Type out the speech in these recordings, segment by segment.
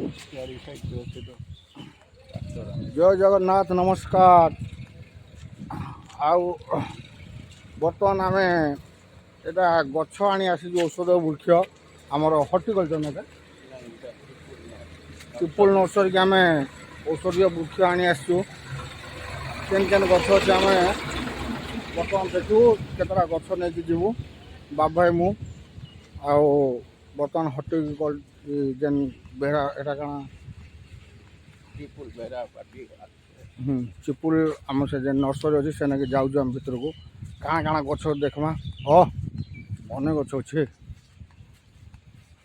जय जगन्नाथ नमस्कार। बर्तमान आम एटा गछ आनी आसी औषध वृक्ष आमर हर्टिकलचर ना पिपुल नर्सरी के आम औषधीय वृक्ष आनी आसु केन केन गछ अच्छे आम बर्तमान देखू केतटा गछ नहीं जीवु बाबू भाई मु बर्तमान हर्टिकल जेन बेहरा एटा कण चिपुल आम से जेन नर्सरी अच्छे से नाकि जाऊँ आम भितर को काଣା काଣା गछ देखमा अनेक गछ अच्छे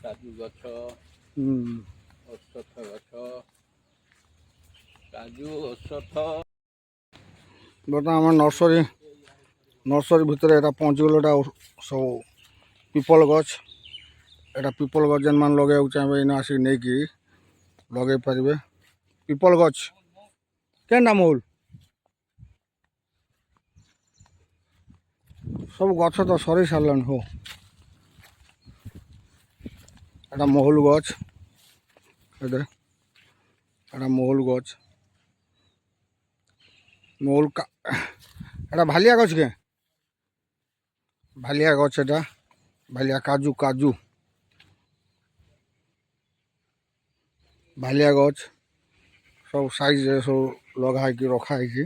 काजू गछ औषध गछ काजू औषध बर्तमान आम नर्सरी भितर एटा पहुँचीगल सब पिपल गछ एटा पिपल गछ जेन मान लगे चाहिए इन आसिक नहीं कि लगे पारे पिपल गछ केनटा मोल सब गछ तो सरी सारे हो एटा महल गछ एटा महल गछ महल एटा भालिया गछ के भालिया गछ एटा भालिया काजू काजू भालिया गछ सब साइज सब लगा रखा है।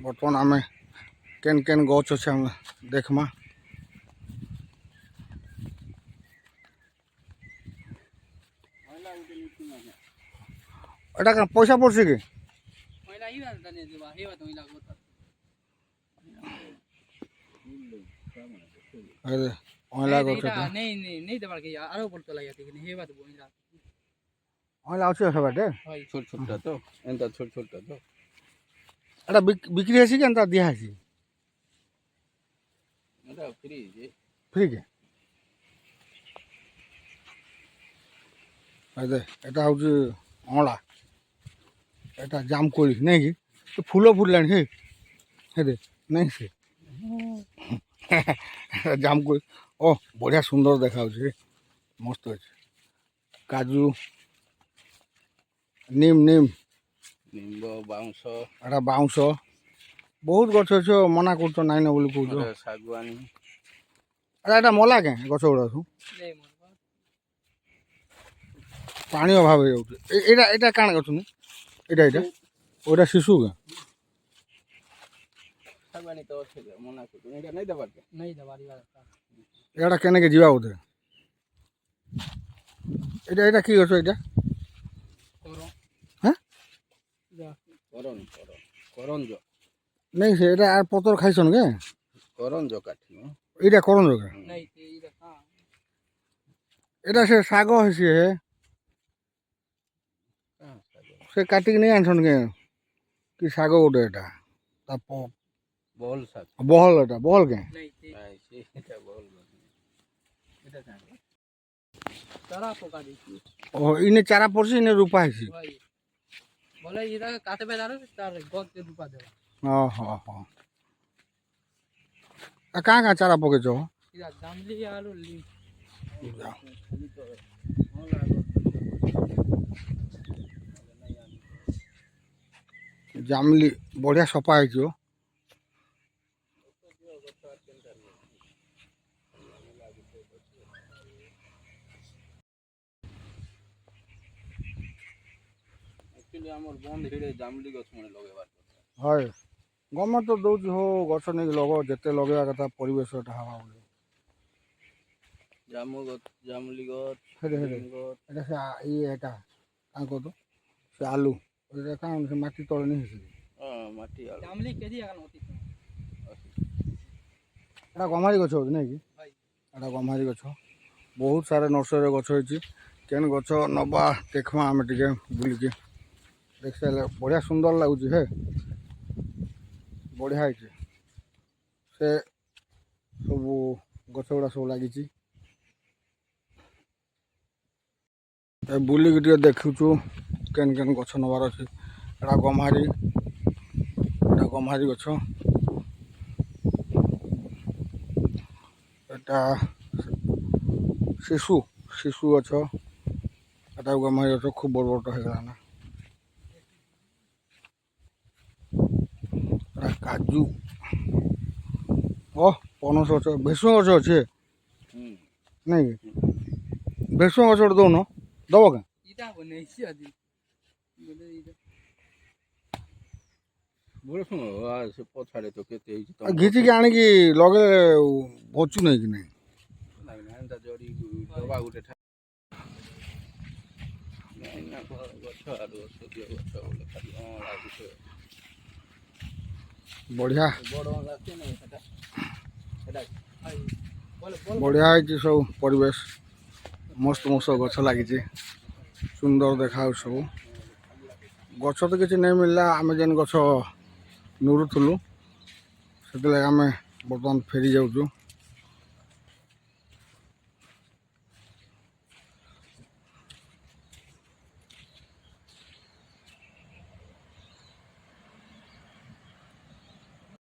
बर्तमान आम केन केन गछ अच्छे आम देखमा एटा क्या पैसा पड़ছে कि अरे ओला गछ नहीं देबार के आरो बोलतो लागिया कि हे बात बोइला ओला আছে সবাইতে छोट छोटा तो एंता छोट छोटा तो एटा बिक्री है कि एंता दिया है एटा फ्री जे फ्री के अरे एटा हूँ अँला एटा जामकोली नहीं कि तो फूल फुटलानी हे दे नहीं से जामकोली बढ़िया सुंदर देखा मस्त अच्छे काजू नीम नीम निम्ब बाउंस एटा बाउंस बहुत गछ अच्छे मना कर नाइन बोली कौच सागवानी एटा मला क्या गछ गुड़ा सब पानी अभाव हो जाए काण गछ एटा ओटा शिशु क्या सागवानी तो अच्छे मना कर एटा नहीं देबार के नहीं देबार एटा केने के जीवा बोधे एटा की गछ एटा हाँ करन करंज नहीं से एटा आर पतर खाइछन के करंज काठी एटा करन के नहीं इरा हां एटा से साग हसी है से काटी नहीं आनछन के कि साग गोटे एटा बहल साग बहल एटा बहल के नहीं नहीं एटा बहल एटा का तारा पका देती इने चारा पड़सी इने रूपा है भाई बोले इरा काटे पे दारो तार गद के रुपा दे हाँ हाँ हाँ कहाँ चारा पके छो इरा जामली आलू ली जामली बढ़िया सफा है हमर बंद हिड़े जामली गछ मने लगेबार है गवर्नमेंट तो दौर हो गछ नहीं लग जिते लगे कथा परिवेश हवा बोले जामु गछ जामली गछ हेरे हेरे एटा से ये एटा का को तो से आलू एटा का से माटी तले नहीं है हां माटी आलू जामली केजी आगन होती एटा गमारी गछ हो नहीं कि भाई एटा गमारी गछ बहुत सारे नर्सरी गछ होची केन गछ नबा देखमा हम टिके बुली के देख साले बढ़िया सुंदर लगुच है बढ़िया है से सब गछ गुड़ा सब लगी बुलिक टे देखुचु केन केन गछ नबार अच्छे एटा गम्हारी गछ এটা শিশু শিশু গଛ এটা গমাই গଛ খুব বড় বড় হয়ে গেল না এটা কাজু ও পনস গছ ভেষুଆ ଗଛ ଅଛି ନାଇଁ କି ଭେଷୁଆ ଗଛ ଗୋଟେ ଦଉନ ଦବ କା ଇଟା ବନେଇଛି ଆଜି ବୋଲେ ଇଟା ବଡ଼ ଶୁଣ ସେ ପଛାଡ଼େ ତ କେତେ ହେଇଛି ଘିଚିକି ଆଣିକି ଲଗେଇଲେ ବଚୁ ନାହିଁ କି ନାହିଁ ନାଇଁ ନା ଏନ୍ତା ଜରି ଡବା ଗୋଟେ ନାଇଁ ନା ଗଛ ଆରୁ ଔଷଧୀୟ ଗଛ ବୋଲେ ଖାଲି ଲାଗୁଛି ବଢ଼ିଆ ବଡ଼ ଲାଗୁଛି ନାଇଁ ସେଟା ସେଟା ବୋଲେ ବୋଲ ବଢ଼ିଆ ହେଇଛି ସବୁ ପରିବେଶ ମସ୍ତ ମସ୍ତ ଗଛ ଲାଗିଛି ସୁନ୍ଦର ଦେଖାଯାଉଛି ସବୁ ଗଛ ତ କିଛି ନେଇ ମିଳିଲା ଆମେ ଯେନ୍ ଗଛ ନୁରୁଥିଲୁ ସେଥିଲାଗି ଆମେ ବର୍ତ୍ତମାନ ଫେରି ଯାଉଛୁ